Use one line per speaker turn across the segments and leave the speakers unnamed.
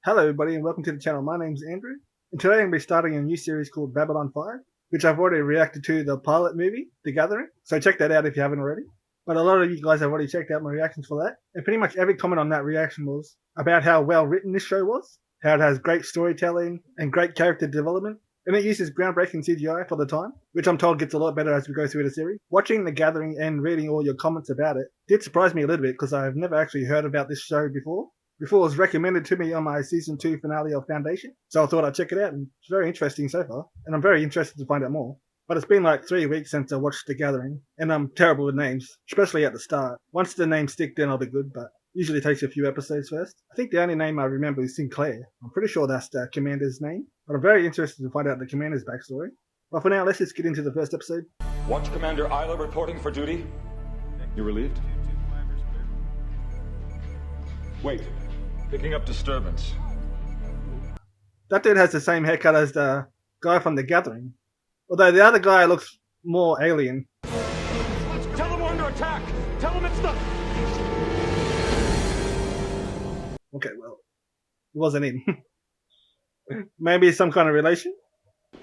Hello everybody and welcome to the channel. My name's Andrew and today I'm going to be starting a new series called Babylon 5, which I've already reacted to the pilot movie, The Gathering, so check that out if you haven't already. But a lot of you guys have already checked out my reactions for that, and pretty much every comment on that reaction was about how well written this show was, how it has great storytelling and great character development, and it uses groundbreaking CGI for the time, which I'm told gets a lot better as we go through the series. Watching The Gathering and reading all your comments about it did surprise me a little bit because I've never actually heard about this show before it was recommended to me on my season 2 finale of Foundation, so I thought I'd check it out, and it's very interesting so far, and I'm very interested to find out more. But it's been like 3 weeks since I watched The Gathering, and I'm terrible with names, especially at the start. Once the names stick, then I'll be good, but usually takes a few episodes first. I think the only name I remember is Sinclair. I'm pretty sure that's the commander's name, but I'm very interested to find out the commander's backstory. But for now, let's just get into the first episode.
Watch Commander Isla reporting for duty. You relieved? Wait. Picking up disturbance.
That dude has the same haircut as the guy from The Gathering. Although the other guy looks more alien.
Tell him we're under attack! Tell him it's the...
Okay, well, it wasn't him. Maybe some kind of relation?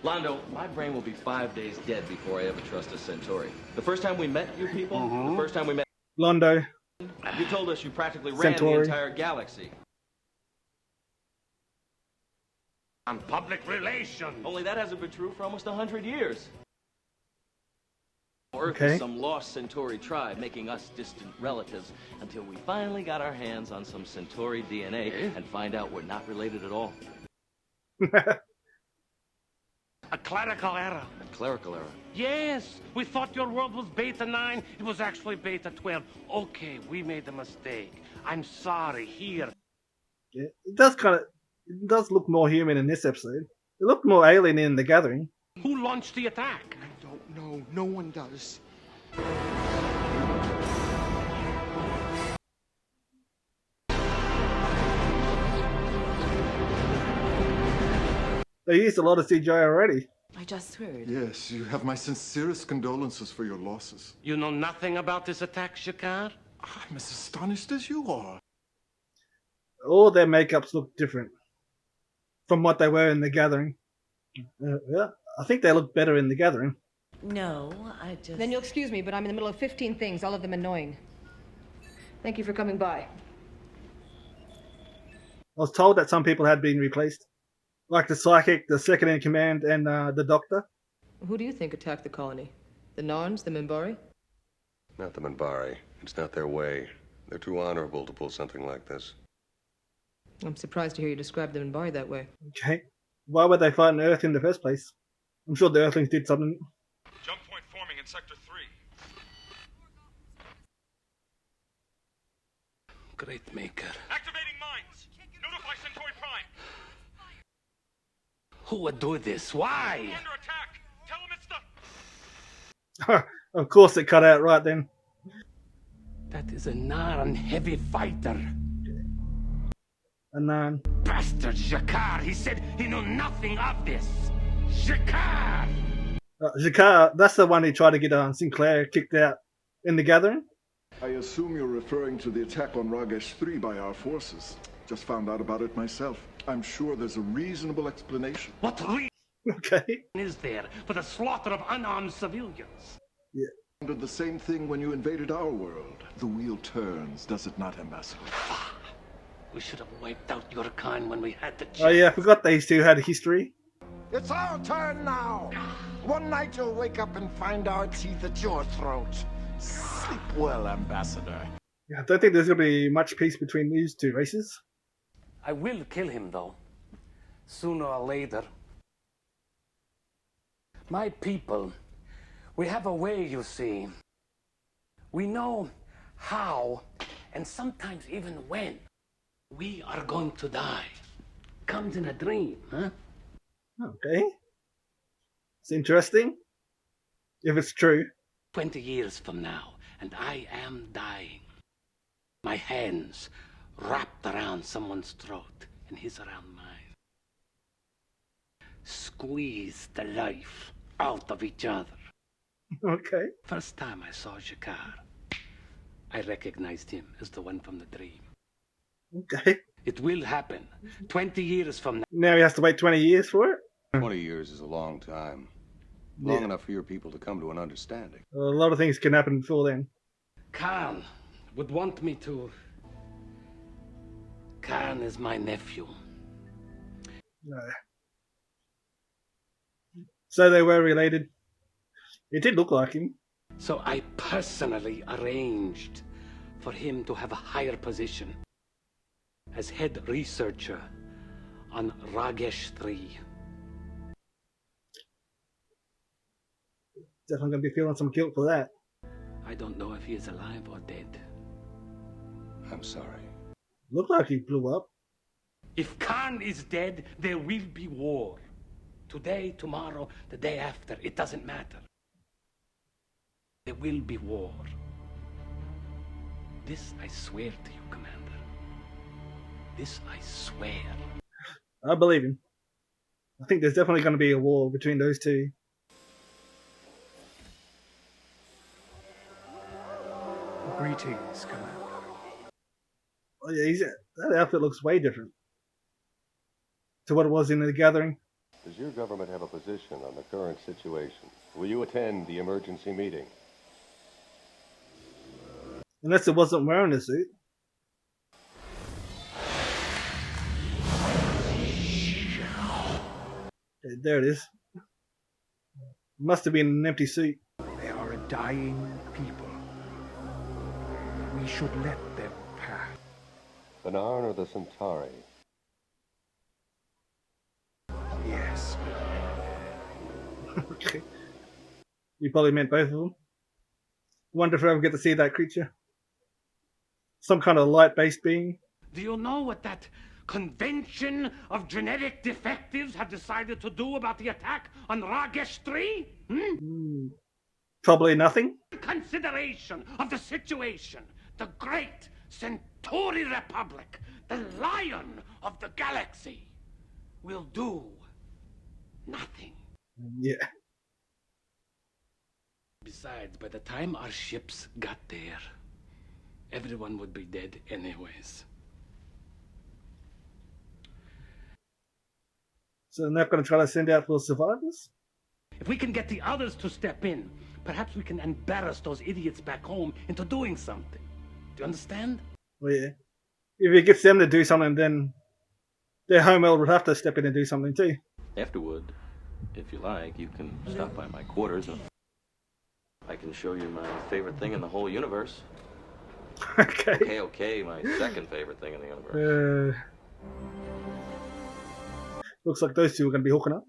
Londo, my brain will be 5 days dead before I ever trust a Centauri. The first time we met you people, the first time we met...
Londo.
You told us you practically ran
Centauri.
the entire galaxy.
On public relations.
Only that hasn't been true for almost 100 years. Earth
Okay.
is some lost Centauri tribe making us distant relatives until we finally got our hands on some Centauri DNA and find out we're not related at all.
A clerical error.
A clerical error.
Yes, we thought your world was beta 9. It was actually beta 12. Okay, we made a mistake. I'm sorry. Here.
Yeah, it does look more human in this episode. It looked more alien in The Gathering.
Who launched the attack?
I don't know. No one does.
They used a lot of CGI already.
I just heard.
Yes, you have my sincerest condolences for your losses.
You know nothing about this attack, G'Kar?
I'm as astonished as you are.
All their makeups look different from what they were in The Gathering. Yeah, I think they look better in The Gathering.
No, I just...
Then you'll excuse me, but I'm in the middle of 15 things, all of them annoying. Thank you for coming by.
I was told that some people had been replaced. Like the Psychic, the Second in Command, and the Doctor.
Who do you think attacked the colony? The Narns, the Minbari?
Not the Minbari. It's not their way. They're too honorable to pull something like this.
I'm surprised to hear you describe the Minbari that way.
Okay. Why would they fight on Earth in the first place? I'm sure the Earthlings did something.
Jump point forming in Sector 3.
Great maker.
Activating mines! Notify Centauri Prime!
Who would do this? Why?
We're under attack! Tell him it's the...
Of course it cut out right then.
That is a Narn heavy fighter.
And
Bastard G'Kar. He said he knew nothing of this. G'Kar!
G'Kar, that's the one who tried to get Sinclair kicked out in The Gathering.
I assume you're referring to the attack on Ragesh 3 by our forces. Just found out about it myself. I'm sure there's a reasonable explanation.
What reason
Okay.
is there for the slaughter of unarmed civilians?
Yeah.
Did the same thing when you invaded our world. The wheel turns, does it not, Ambassador?
We should have wiped out your kind when we had the chance.
Oh yeah, I forgot these two had a history.
It's our turn now. One night you'll wake up and find our teeth at your throat. Sleep well, Ambassador.
Yeah, I don't think there's going to be much peace between these two races.
I will kill him, though. Sooner or later. My people, we have a way, you see. We know how, and sometimes even when, we are going to die. Comes in a dream, huh?
Okay. It's interesting. If it's true.
20 years from now, and I am dying. My hands wrapped around someone's throat, and his around mine. Squeeze the life out of each other.
Okay.
First time I saw G'Kar, I recognized him as the one from the dream.
Okay.
It will happen. 20 years from now.
Now he has to wait 20 years for it?
20 years is a long time. Long enough for your people to come to an understanding.
A lot of things can happen before then.
Khan would want me to. Khan is my nephew.
No. So they were related. It did look like him.
So I personally arranged for him to have a higher position as head researcher on Ragesh 3.
Definitely going to be feeling some guilt for that.
I don't know if he is alive or dead.
I'm sorry.
Looked like he blew up.
If Khan is dead, there will be war. Today, tomorrow, the day after, it doesn't matter. There will be war. This I swear to you, Commander. This I swear.
I believe him. I think there's definitely going to be a war between those two.
Greetings, Commander.
Oh yeah, that outfit looks way different to what it was in the gathering.
Does your government have a position on the current situation? Will you attend the emergency meeting?
Unless it wasn't wearing a suit. Okay, there it is. Must have been an empty suit.
They are a dying people. We should let them pass.
The Narn or the Centauri?
Yes.
Okay. You probably meant both of them. Wonder if I ever get to see that creature. Some kind of light-based being.
Do you know what that convention of genetic defectives have decided to do about the attack on Ragesh 3?
Probably nothing.
Consideration of the situation. The great Centauri Republic, the lion of the galaxy, will do nothing.
Yeah.
Besides, by the time our ships got there, everyone would be dead anyways.
So they're not going to try to send out for survivors?
If we can get the others to step in, perhaps we can embarrass those idiots back home into doing something. Do you understand?
Well, yeah. If it gets them to do something, then their home world would have to step in and do something too.
Afterward, if you like, you can stop by my quarters and I can show you my favorite thing in the whole universe.
Okay.
Okay, my second favorite thing in the universe.
Looks like those two are going to be hooking up.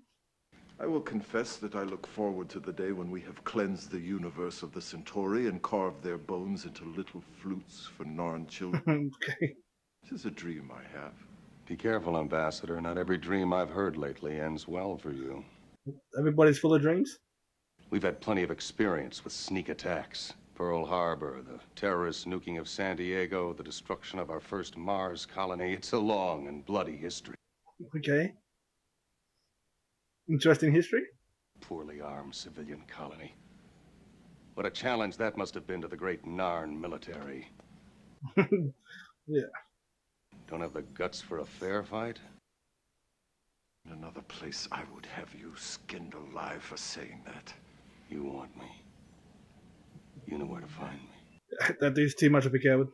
I will confess that I look forward to the day when we have cleansed the universe of the Centauri and carved their bones into little flutes for Narn children.
Okay.
It is a dream I have.
Be careful, Ambassador. Not every dream I've heard lately ends well for you.
Everybody's full of dreams?
We've had plenty of experience with sneak attacks. Pearl Harbor, the terrorist nuking of San Diego, the destruction of our first Mars colony. It's a long and bloody history.
Okay. Interesting history.
Poorly armed civilian colony. What a challenge that must have been to the great Narn military.
Yeah.
Don't have the guts for a fair fight?
In another place, I would have you skinned alive for saying that.
You want me. You know where to find me.
That dude's too much of a coward.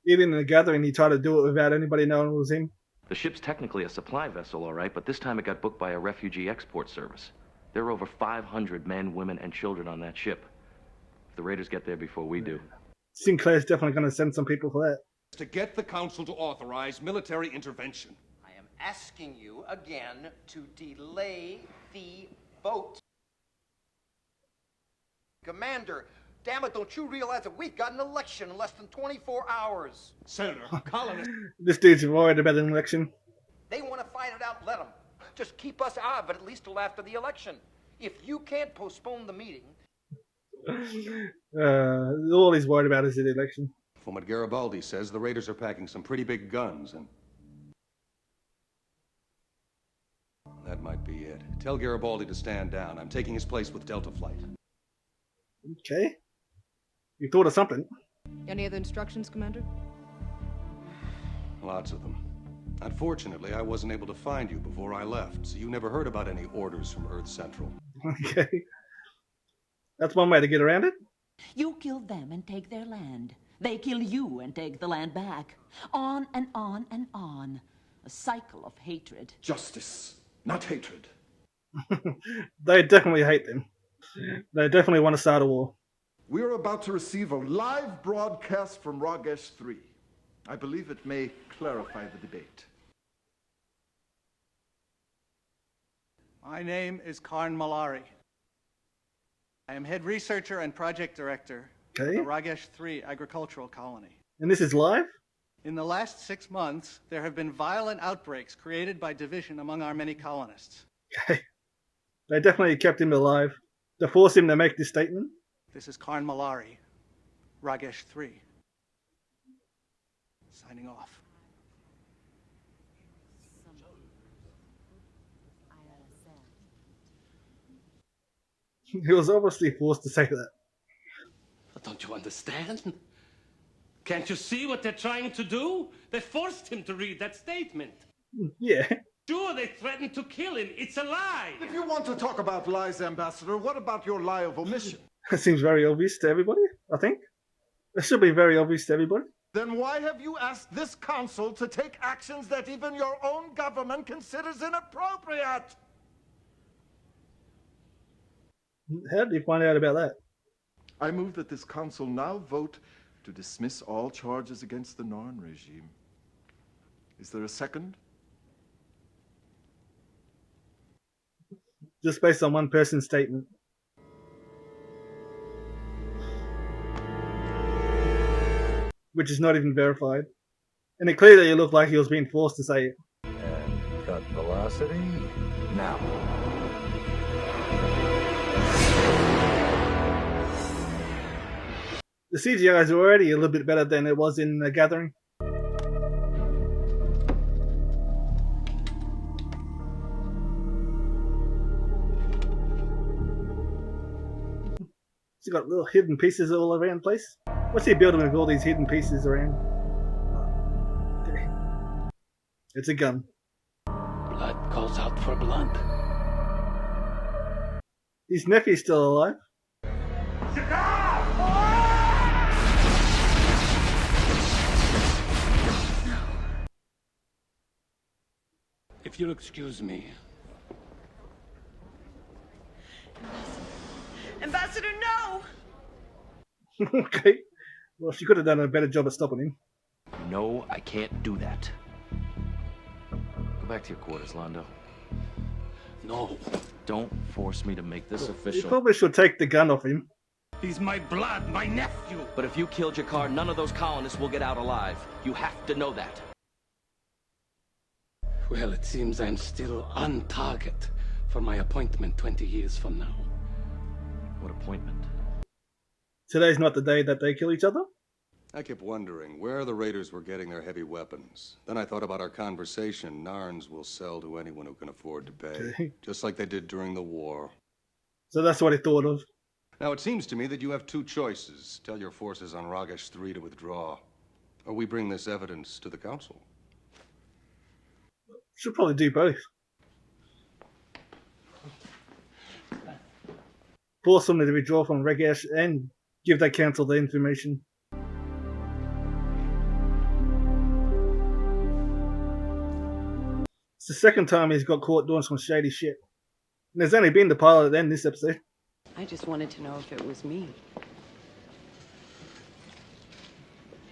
Even in the gathering, he tried to do it without anybody knowing it was him.
The ship's technically a supply vessel, all right, but this time it got booked by a refugee export service. There are over 500 men, women, and children on that ship. If the raiders get there before we do.
Sinclair's definitely going to send some people for that.
To get the Council to authorize military intervention.
I am asking you again to delay the vote. Commander, damn it, don't you realize that we've got an election in less than 24 hours?
Senator, colonists...
This dude's worried about an election.
They want to fight it out, let them. Just keep us out of it at least till after the election. If you can't postpone the meeting...
All he's worried about is the election.
From what Garibaldi says, the raiders are packing some pretty big guns, and... that might be it. Tell Garibaldi to stand down. I'm taking his place with Delta Flight.
Okay. You thought of something.
Any other instructions, Commander?
Lots of them. Unfortunately, I wasn't able to find you before I left, so you never heard about any orders from Earth Central.
Okay. That's one way to get around it.
You kill them and take their land. They kill you and take the land back. On and on and on. A cycle of hatred.
Justice, not hatred.
They definitely hate them. They definitely want to start a war.
We are about to receive a live broadcast from Ragesh 3. I believe it may clarify the debate.
My name is Karn Malari. I am head researcher and project director of the Ragesh 3 agricultural colony.
And this is live?
In the last 6 months, there have been violent outbreaks created by division among our many colonists.
Okay. They definitely kept him alive to force him to make this statement.
This is Karn Malari, Ragesh 3. Signing off.
He was obviously forced to say that.
But don't you understand? Can't you see what they're trying to do? They forced him to read that statement.
Yeah.
Sure, they threatened to kill him. It's a lie.
If you want to talk about lies, Ambassador, what about your lie of omission?
It seems very obvious to everybody, I think. It should be very obvious to everybody.
Then why have you asked this council to take actions that even your own government considers inappropriate?
How did you find out about that?
I move that this council now vote to dismiss all charges against the Narn regime. Is there a second?
Just based on one person's statement. Which is not even verified. And it clearly looked like he was being forced to say it.
And cut velocity now.
The CGI is already a little bit better than it was in The Gathering. He's got little hidden pieces all around the place. What's he building with all these hidden pieces around? Oh, okay. It's a gun.
Blood calls out for blood.
His nephew's still alive.
If you'll excuse me.
Ambassador, no!
Okay. Well, she could have done a better job at stopping him.
No, I can't do that. Go back to your quarters, Londo.
No.
Don't force me to make this
You
official.
probably should take the gun off him.
He's my blood, my nephew.
But if you kill G'Kar, none of those colonists will get out alive. You have to know that.
Well, it seems I'm still on target for my appointment 20 years from now.
What appointment?
Today's not the day that they kill each other.
I kept wondering where the raiders were getting their heavy weapons. Then I thought about our conversation. Narns will sell to anyone who can afford to pay,
Okay.
just like they did during the war.
So that's what he thought of.
Now, it seems to me that you have two choices. Tell your forces on Ragesh 3 to withdraw, or we bring this evidence to the council.
Should probably do both. Force somebody to withdraw from Ragesh and give that council the information. It's the second time he's got caught doing some shady shit. And there's only been the pilot and this episode.
I just wanted to know if it was me.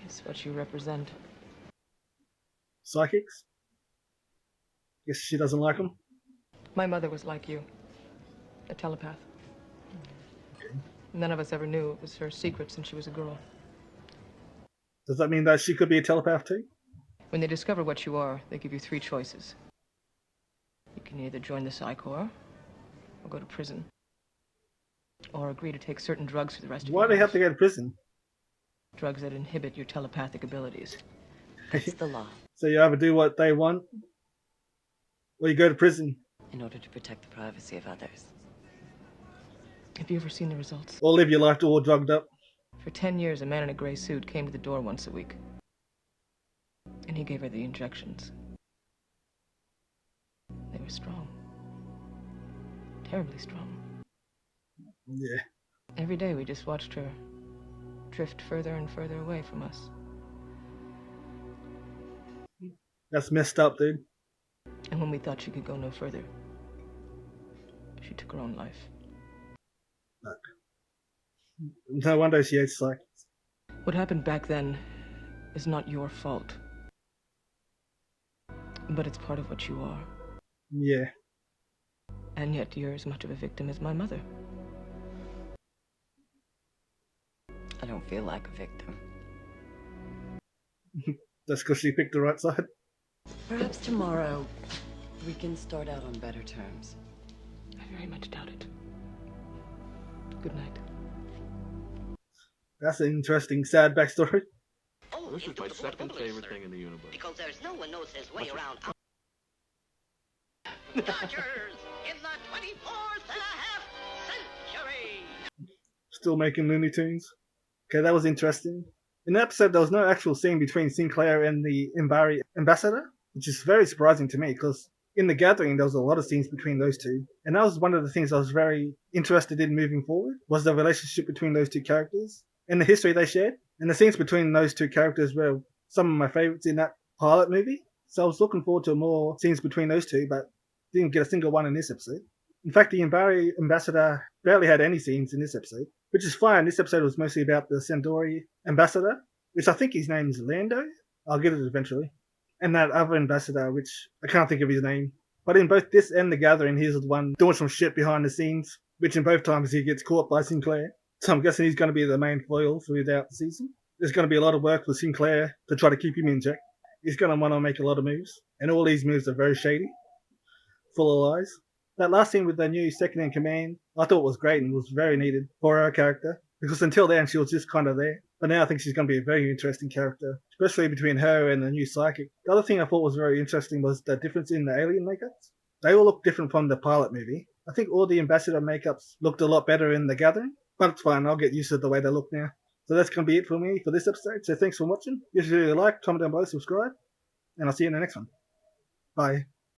It's what you represent.
Psychics? Guess she doesn't like them.
My mother was like you, a telepath. None of us ever knew it was her secret since she was a girl.
Does that mean that she could be a telepath too?
When they discover what you are, they give you 3 choices. You can either join the Psi Corps, or go to prison, or agree to take certain drugs for the rest of your
Why do they have
life.
to go to prison?
Drugs that inhibit your telepathic abilities.
It's the law.
So you either do what they want, or you go to prison.
In order to protect the privacy of others.
Have you ever seen the results?
Or live your life all drugged up.
For 10 years, a man in a gray suit came to the door once a week. And he gave her the injections. were strong. Terribly strong.
Yeah.
Every day we just watched her drift further and further away from us.
That's messed up, dude.
And when we thought she could go no further, she took her own life.
Fuck. No wonder she hates psychics.
What happened back then is not your fault. But it's part of what you are.
Yeah.
And yet you're as much of a victim as my mother.
I don't feel like a victim.
That's because she picked the right side.
Perhaps tomorrow we can start out on better terms.
I very much doubt it. Good night.
That's an interesting, sad backstory.
Oh, this is my second favorite thing in the universe.
Because there's no one knows his way around. Dodgers in the 24th and a half century.
Still making Looney Tunes. Okay, that was interesting. In the episode, there was no actual scene between Sinclair and the Imbari ambassador, which is very surprising to me because in The Gathering, there was a lot of scenes between those two. And that was one of the things I was very interested in moving forward, was the relationship between those two characters and the history they shared. And the scenes between those two characters were some of my favorites in that pilot movie. So I was looking forward to more scenes between those two, but didn't get a single one in this episode. In fact, the Imbari ambassador barely had any scenes in this episode, which is fine. This episode was mostly about the Centauri ambassador, which I think his name is Lando. I'll get it eventually. And that other ambassador, which I can't think of his name. But in both this and The Gathering, he's the one doing some shit behind the scenes, which in both times he gets caught by Sinclair. So I'm guessing he's going to be the main foil throughout the season. There's going to be a lot of work for Sinclair to try to keep him in check. He's going to want to make a lot of moves. And all these moves are very shady. Full of lies. That last scene with the new second-in-command, I thought was great and was very needed for her character. Because until then, she was just kind of there. But now I think she's going to be a very interesting character, especially between her and the new psychic. The other thing I thought was very interesting was the difference in the alien makeups. They all look different from the pilot movie. I think all the ambassador makeups looked a lot better in The Gathering. But it's fine, I'll get used to the way they look now. So that's going to be it for me for this episode. So thanks for watching. If you really like, comment down below, subscribe. And I'll see you in the next one. Bye.